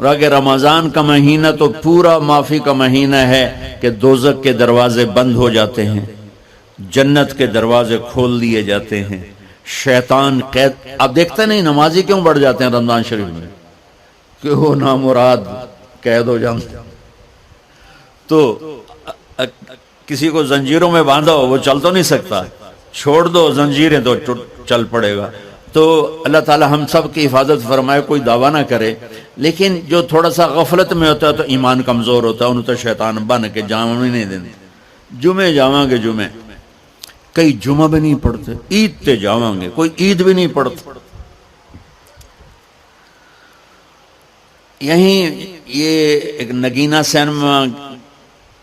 اور اگر رمضان کا مہینہ تو پورا معافی کا مہینہ ہے کہ دوزخ کے دروازے بند ہو جاتے ہیں، جنت کے دروازے کھول دیے جاتے ہیں، شیطان قید. آپ دیکھتے نہیں نمازی کیوں بڑھ جاتے ہیں رمضان شریف میں؟ کہ وہ نامراد قید ہو جاتے. تو کسی کو زنجیروں میں باندھا ہو وہ چل تو نہیں سکتا، چھوڑ دو زنجیریں تو چل پڑے گا. تو اللہ تعالی ہم سب کی حفاظت فرمائے. کوئی دعویٰ نہ کرے، لیکن جو تھوڑا سا غفلت میں ہوتا ہے تو ایمان کمزور ہوتا ہے، انہوں تو شیطان بن کے جامع نہیں دیتے. جمعے جاواں گے، جمعے کئی جمعہ بھی نہیں پڑھتے، عید تے جاواں گے کوئی عید بھی نہیں پڑھتا. یہیں یہ ایک نگینہ سینما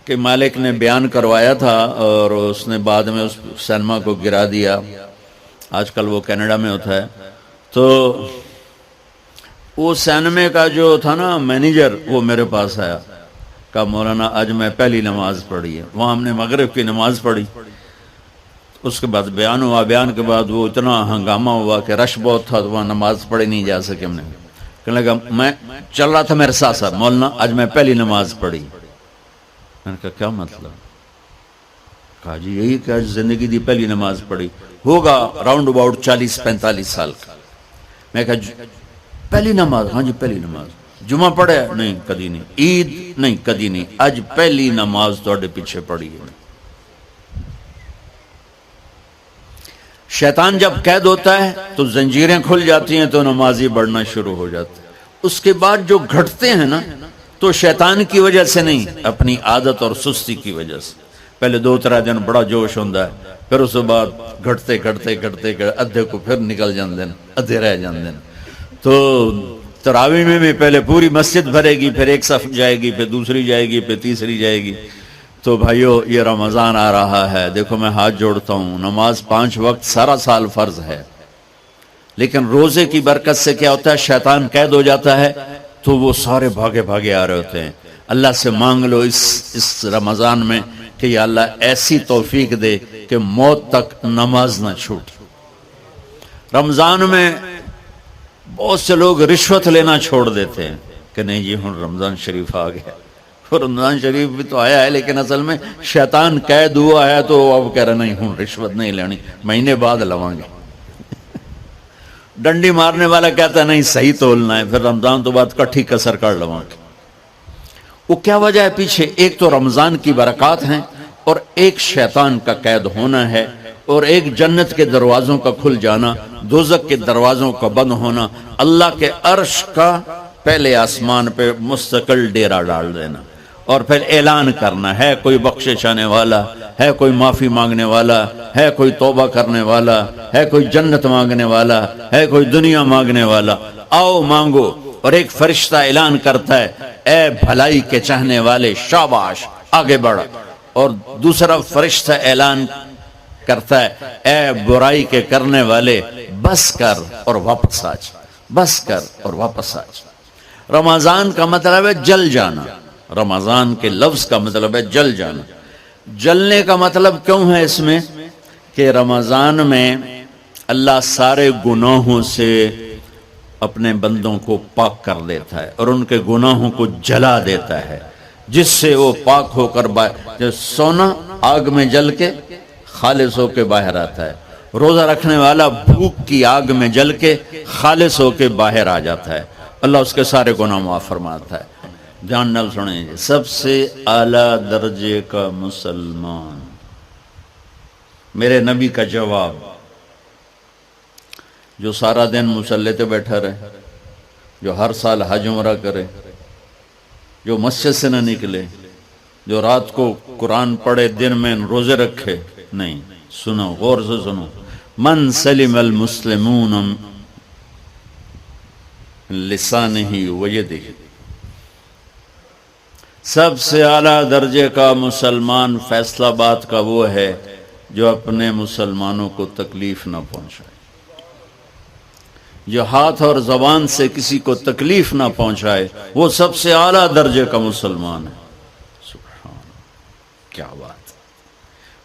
کے مالک نے بیان کروایا تھا اور اس نے بعد میں اس سینما کو گرا دیا. آج کل وہ کینیڈا میں ہوتا ہے. تو وہ سینمے کا جو تھا نا مینیجر، وہ میرے پاس آیا، کہا مولانا آج میں پہلی نماز پڑھی ہے. وہاں ہم نے مغرب کی نماز پڑھی، اس کے بعد بیان ہوا. بیان کے بعد وہ اتنا ہنگامہ ہوا کہ رش بہت تھا تو وہاں نماز پڑھی نہیں جا سکے. ہم نے کہنے لگا میں چل رہا تھا میرے ساتھ ساتھ، مولانا آج میں پہلی نماز پڑھی. میں نے کہا کیا مطلب؟ کہا جی یہی کہ آج زندگی دی پہلی نماز پڑھی. ہوگا راؤنڈ اباؤٹ 40-45 سال کا. میں کہا پہلی نماز؟ ہاں جی پہلی نماز. جمعہ پڑھے؟ نہیں کدی نہیں. عید؟ نہیں کدی نہیں. آج پہلی نماز تواڈے پیچھے پڑھی ہے. شیطان جب قید ہوتا ہے تو زنجیریں کھل جاتی ہیں تو نمازی بڑھنا شروع ہو جاتے ہیں. اس کے بعد جو گھٹتے ہیں نا تو شیطان کی وجہ سے نہیں، اپنی عادت اور سستی کی وجہ سے. پہلے 2-3 دن بڑا جوش ہوتا ہے، پھر اس کے بعد گھٹتے ادھے کو پھر نکل جاندے ہیں، ادھے رہ جاندے ہیں. تو تراویح میں بھی پہلے پوری مسجد بھرے گی، پھر ایک صف جائے گی، پھر دوسری جائے گی، پھر تیسری جائے گی. تو بھائیو یہ رمضان آ رہا ہے، دیکھو میں ہاتھ جوڑتا ہوں، نماز 5 وقت سارا سال فرض ہے، لیکن روزے کی برکت سے کیا ہوتا ہے؟ شیطان قید ہو جاتا ہے تو وہ سارے بھاگے آ رہے ہوتے ہیں. اللہ سے مانگ لو اس رمضان میں کہ یا اللہ ایسی توفیق دے کہ موت تک نماز نہ چھوٹ. رمضان میں بہت سے لوگ رشوت لینا چھوڑ دیتے ہیں کہ نہیں جی ہن رمضان شریف آ گیا. رمضان شریف بھی تو آیا ہے لیکن اصل میں شیطان قید ہوا ہے تو اب کہہ رہے نہیں ہوں رشوت نہیں لینی، مہینے بعد لواں گے. ڈنڈی مارنے والا کہتا ہے نہیں صحیح تولنا ہے، پھر رمضان تو بعد کٹھی کسر کر لواں گے. وہ کیا وجہ ہے پیچھے؟ ایک تو رمضان کی برکات ہیں اور ایک شیطان کا قید ہونا ہے اور ایک جنت کے دروازوں کا کھل جانا، دوزخ کے دروازوں کا بند ہونا، اللہ کے عرش کا پہلے آسمان پہ مستقل ڈیرا ڈال دینا اور پھر اعلان کرنا ہے کوئی بخشش آنے والا ہے، کوئی معافی مانگنے والا ہے، کوئی توبہ کرنے والا ہے، کوئی جنت مانگنے والا ہے، کوئی دنیا مانگنے والا، آؤ مانگو. اور ایک فرشتہ اعلان کرتا ہے اے بھلائی کے چاہنے والے شاباش آگے بڑھ، اور دوسرا فرشتہ اعلان کرتا ہے اے برائی کے کرنے والے بس کر اور واپس آ جا، بس کر اور واپس آ جا. رمضان کا مطلب ہے جل جانا، رمضان کے لفظ کا مطلب ہے جل جانا. جلنے کا مطلب کیوں ہے اس میں؟ کہ رمضان میں اللہ سارے گناہوں سے اپنے بندوں کو پاک کر دیتا ہے اور ان کے گناہوں کو جلا دیتا ہے، جس سے وہ پاک ہو کر جو سونا آگ میں جل کے خالص ہو کے باہر آتا ہے، روزہ رکھنے والا بھوک کی آگ میں جل کے خالص ہو کے باہر آ جاتا ہے، اللہ اس کے سارے گناہ معاف فرماتا ہے. دھیان نال سنیں، سب سے اعلیٰ درجے کا مسلمان، میرے نبی کا جواب، جو سارا دن مصلی پہ بیٹھا رہے، جو ہر سال حج عمرہ کرے، جو مسجد سے نہ نکلے، جو رات کو قرآن پڑھے دن میں روزے رکھے. نہیں، سنو غور سے سنو، من سلم المسلمون لسانہ ویدہ، سب سے اعلیٰ درجے کا مسلمان فیصلہ بات کا وہ ہے جو اپنے مسلمانوں کو تکلیف نہ پہنچائے، جو ہاتھ اور زبان سے کسی کو تکلیف نہ پہنچائے، وہ سب سے اعلیٰ درجے کا مسلمان ہے. سبحان اللہ، کیا بات.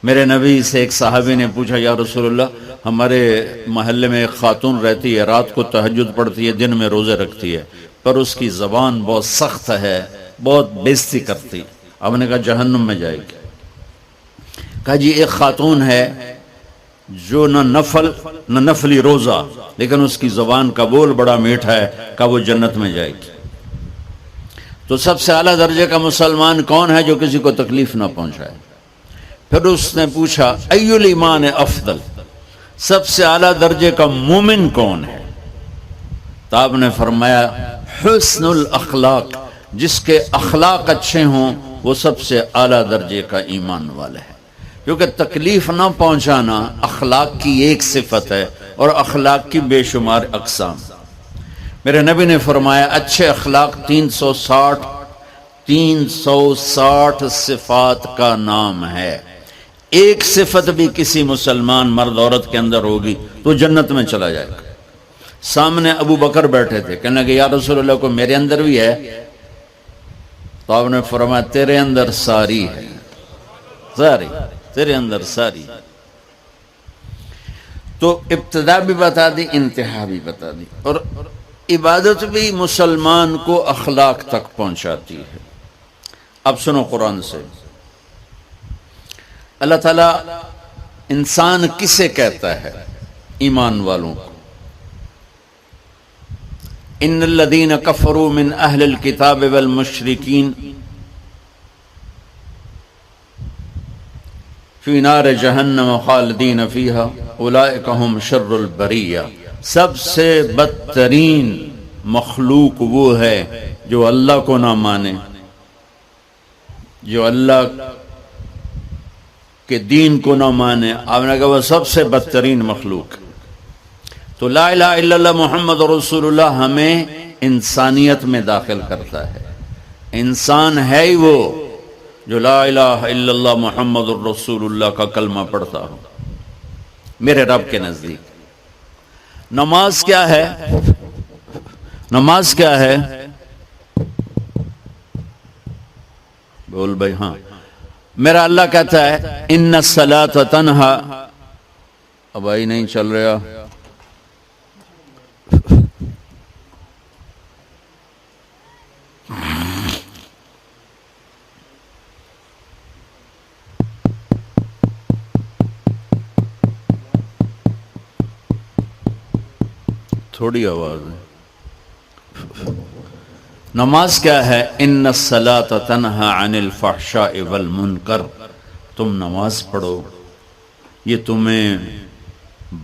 میرے نبی سے ایک صحابی نے پوچھا یا رسول اللہ، ہمارے محلے میں ایک خاتون رہتی ہے، رات کو تہجد پڑھتی ہے، دن میں روزے رکھتی ہے، پر اس کی زبان بہت سخت ہے، بہت بےزتی کرتی. آپ نے کہا جہنم میں جائے گی. کہا جی ایک خاتون ہے جو نہ نفلی روزہ، لیکن اس کی زبان کا بول بڑا میٹھا ہے، کہا وہ جنت میں جائے گی. تو سب سے اعلیٰ درجے کا مسلمان کون ہے جو کسی کو تکلیف نہ پہنچائے؟ پھر اس نے پوچھا ای الایمان افضل، سب سے اعلیٰ درجے کا مومن کون ہے؟ تو آپ نے فرمایا حسن الاخلاق، جس کے اخلاق اچھے ہوں وہ سب سے اعلیٰ درجے کا ایمان والا ہے. کیونکہ تکلیف نہ پہنچانا اخلاق کی ایک صفت ہے، اور اخلاق کی بے شمار اقسام. میرے نبی نے فرمایا اچھے اخلاق 360 صفات کا نام ہے. ایک صفت بھی کسی مسلمان مرد عورت کے اندر ہوگی تو جنت میں چلا جائے گا. سامنے ابو بکر بیٹھے تھے، کہنے لگے یا رسول اللہ کو میرے اندر بھی ہے؟ تو آپ نے فرمایا تیرے اندر ساری ہے، ساری تیرے اندر ساری. تو ابتدا بھی بتا دی، انتہا بھی بتا دی. اور عبادت بھی مسلمان کو اخلاق تک پہنچاتی ہے. اب سنو قرآن سے، اللہ تعالیٰ انسان کسے کہتا ہے؟ ایمان والوں کو. ان الذین کفروا من اہل الکتاب والمشرکین فی نار جہنم خالدین فیہا اولئک ہم شر البریہ. سب سے بدترین مخلوق وہ ہے جو اللہ کو نہ مانے، جو اللہ کے دین کو نہ مانے. آپ نے کہا وہ سب سے بدترین مخلوق. تو لا الہ الا اللہ محمد رسول اللہ ہمیں انسانیت میں داخل کرتا ہے. انسان ہے ہی وہ جو لا الہ الا اللہ محمد رسول اللہ کا کلمہ پڑھتا ہو میرے رب کے نزدیک. نماز کیا ہے؟ نماز کیا ہے؟ بول بھائی. ہاں، میرا اللہ کہتا ہے ان الصلاۃ تنہا. اب آئی نہیں چل رہا. تھوڑی آواز ہے. نماز کیا ہے؟ ان الصلاۃ تنہا عن الفحشاء والمنکر. تم نماز پڑھو، یہ تمہیں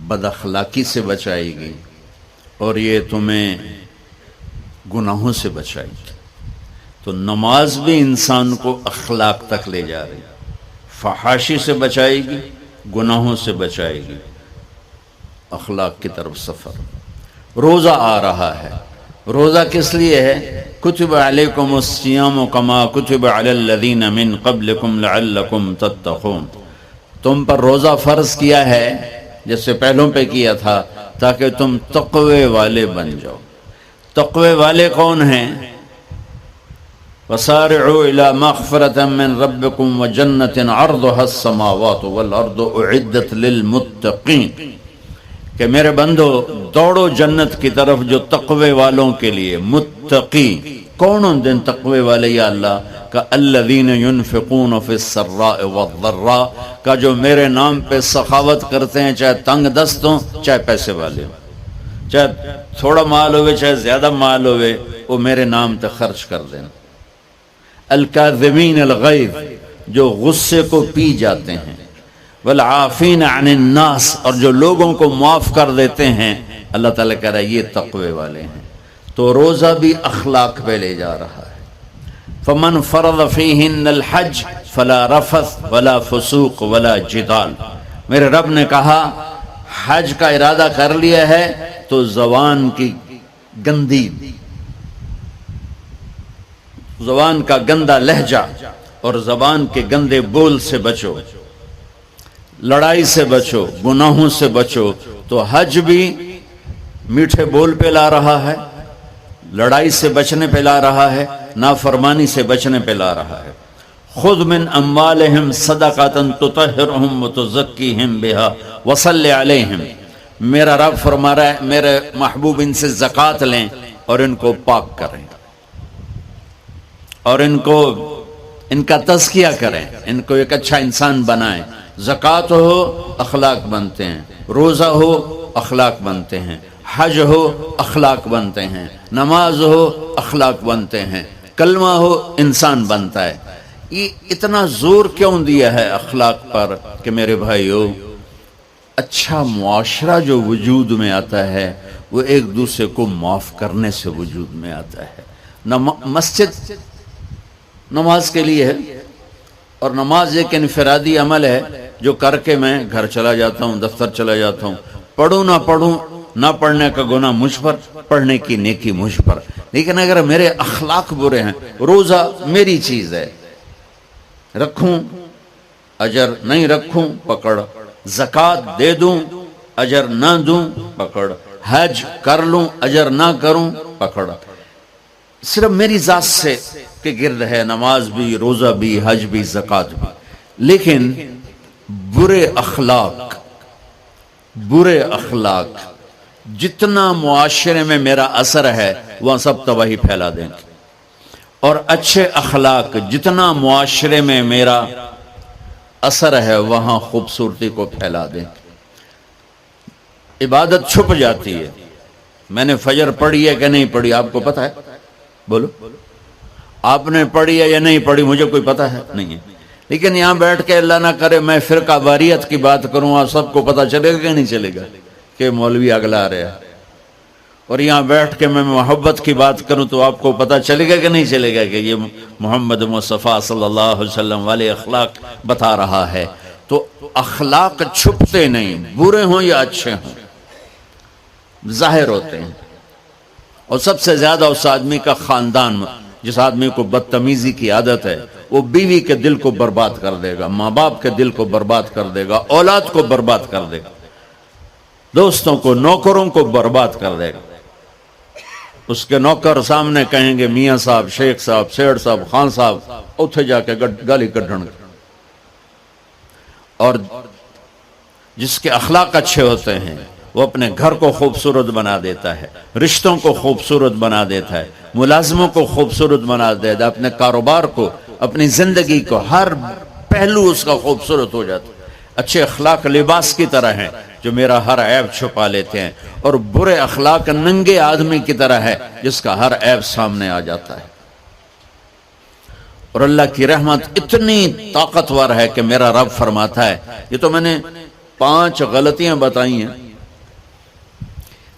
بد اخلاقی سے بچائے گی اور یہ تمہیں گناہوں سے بچائے گی. تو نماز بھی انسان کو اخلاق تک لے جا رہی، فحاشی سے بچائے گی، گناہوں سے بچائے گی، اخلاق کی طرف سفر. روزہ آ رہا ہے. روزہ کس لیے ہے؟ کتب علیکم الصیام کما کتب علی الذین من قبلکم لعلکم تتقون. تم پر روزہ فرض کیا ہے جیسے پہلوں پہ کیا تھا تاکہ تم تقوی والے بن جاؤ. تقوی والے کون ہیں؟ وسارعوا الی مغفرۃ من ربکم وجنۃ عرضها السماوات والارض اعدت للمتقین. کہ میرے بندو دوڑو جنت کی طرف جو تقوی والوں کے لیے. متقی کون ان دن تقوی والے یا اللہ کا؟ الذین ينفقون فی السراء والضراء، کا جو میرے نام پہ سخاوت کرتے ہیں، چاہے تنگ دست ہوں چاہے پیسے والے ہوں، چاہے تھوڑا مال ہوئے چاہے زیادہ مال ہوئے، وہ میرے نام پہ خرچ کر دیں. الکاظمین الغیظ، جو غصے کو پی جاتے ہیں. والعافین عن الناس، اور جو لوگوں کو معاف کر دیتے ہیں. اللہ تعالیٰ کہہ رہا ہے یہ تقوی والے ہیں. تو روزہ بھی اخلاق پہ لے جا رہا ہے. فمن فرض فیہن الحج فلا رفث ولا فسوق ولا جدال. میرے رب نے کہا حج کا ارادہ کر لیا ہے تو زبان کی گندی، زبان کا گندا لہجہ اور زبان کے گندے بول سے بچو، لڑائی سے بچو، گناہوں سے بچو. تو حج بھی میٹھے بول پہ لا رہا ہے، لڑائی سے بچنے پہ لا رہا ہے، نافرمانی سے بچنے پہ لا رہا ہے. خذ من اموالہم صدقۃ تطہرہم وتزکیہم بہا وصلی علیہم. میرا رب فرما رہا ہے میرے محبوب ان سے زکوٰۃ لیں اور ان کو پاک کریں اور ان کا تزکیہ کریں، ان کو ایک اچھا انسان بنائیں۔ زکوٰۃ ہو اخلاق بنتے ہیں، روزہ ہو اخلاق بنتے ہیں، حج ہو اخلاق بنتے ہیں، نماز ہو اخلاق بنتے ہیں، کلمہ ہو انسان بنتا ہے۔ یہ اتنا زور کیوں دیا ہے اخلاق پر کہ میرے بھائیو، اچھا معاشرہ جو وجود میں آتا ہے وہ ایک دوسرے کو معاف کرنے سے وجود میں آتا ہے۔ مسجد نماز کے لیے ہے، اور نماز ایک انفرادی عمل ہے جو کر کے میں گھر چلا جاتا ہوں، دفتر چلا جاتا ہوں، پڑھوں نہ پڑھوں، نہ پڑھنے کا گناہ مجھ پر، پڑھنے کی نیکی مجھ پر۔ لیکن اگر میرے اخلاق برے ہیں، روزہ میری چیز ہے، رکھوں اجر، نہیں رکھوں پکڑ، زکوٰۃ دے دوں اجر نہ دوں پکڑ، حج کر لوں اجر نہ کروں پکڑ۔ صرف میری ذات سے کے گرد ہے نماز بھی، روزہ بھی، حج بھی، زکوٰۃ بھی۔ لیکن برے اخلاق جتنا معاشرے میں میرا اثر ہے وہاں سب تباہی پھیلا دیں گے، اور اچھے اخلاق جتنا معاشرے میں میرا اثر ہے وہاں خوبصورتی کو پھیلا دیں گے۔ عبادت چھپ جاتی ہے۔ میں نے فجر پڑھی ہے کہ نہیں پڑھی آپ کو پتہ ہے؟ بولو، آپ نے پڑھی ہے یا نہیں پڑھی مجھے کوئی پتہ ہے نہیں ہے۔ لیکن یہاں بیٹھ کے اللہ نہ کرے میں فرقہ واریت کی بات کروں، آپ سب کو پتہ چلے گا کہ نہیں چلے گا کہ مولوی اگلا رہا، اور یہاں بیٹھ کے میں محبت کی بات کروں تو آپ کو پتہ چلے گا کہ نہیں چلے گا کہ یہ محمد مصطفیٰ صلی اللہ علیہ وسلم والے اخلاق بتا رہا ہے۔ تو اخلاق چھپتے نہیں، برے ہوں یا اچھے ہوں، ظاہر ہوتے ہیں۔ اور سب سے زیادہ اس آدمی کا خاندان، جس آدمی کو بدتمیزی کی عادت ہے، وہ بیوی کے دل کو برباد کر دے گا، ماں باپ کے دل کو برباد کر دے گا، اولاد کو برباد کر دے گا، دوستوں کو، نوکروں کو برباد کر دے گا۔ اس کے نوکر سامنے کہیں گے میاں صاحب، شیخ صاحب، سیٹ صاحب، خان صاحب، اتھے جا کے گالی کڈھن گے۔ اور جس کے اخلاق اچھے ہوتے ہیں وہ اپنے گھر کو خوبصورت بنا دیتا ہے، رشتوں کو خوبصورت بنا دیتا ہے، ملازموں کو خوبصورت بنا دیتا ہے، اپنے کاروبار کو، اپنی زندگی کو، ہر پہلو اس کا خوبصورت ہو جاتا ہے۔ اچھے اخلاق لباس کی طرح ہیں جو میرا ہر عیب چھپا لیتے ہیں، اور برے اخلاق ننگے آدمی کی طرح ہے جس کا ہر عیب سامنے آ جاتا ہے۔ اور اللہ کی رحمت اتنی طاقتور ہے کہ میرا رب فرماتا ہے، یہ تو میں نے 5 غلطیاں بتائی ہیں،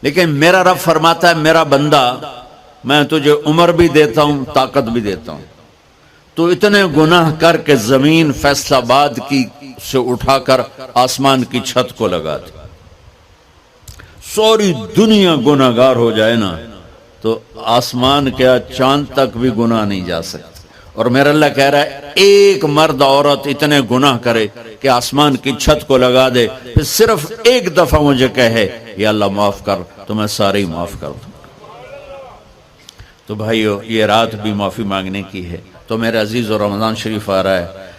لیکن میرا رب فرماتا ہے میرا بندہ میں تجھے عمر بھی دیتا ہوں، طاقت بھی دیتا ہوں، تو اتنے گناہ کر کے زمین فیصل آباد کی سے اٹھا کر آسمان کی چھت کو لگا دے، ساری دنیا گناہ گار ہو جائے نا تو آسمان کیا چاند تک بھی گناہ نہیں جا سکتے۔ اور میرا اللہ کہہ رہا ہے ایک مرد عورت اتنے گناہ کرے کہ آسمان کی چھت کو لگا دے، پھر صرف ایک دفعہ مجھے کہے یا اللہ معاف کر، تو میں سارے ہی معاف کر دوں۔ تو بھائیو یہ رات بھی معافی مانگنے کی ہے۔ تو میرے عزیز و رمضان شریف آ رہا ہے،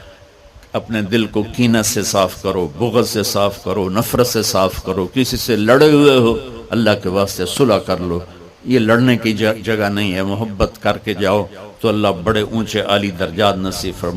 اپنے دل کو کینہ سے صاف کرو، بغض سے صاف کرو، نفرت سے صاف کرو، کسی سے لڑے ہوئے ہو اللہ کے واسطے صلح کر لو۔ یہ لڑنے کی جگہ نہیں ہے، محبت کر کے جاؤ تو اللہ بڑے اونچے عالی درجات نصیب فرمائے۔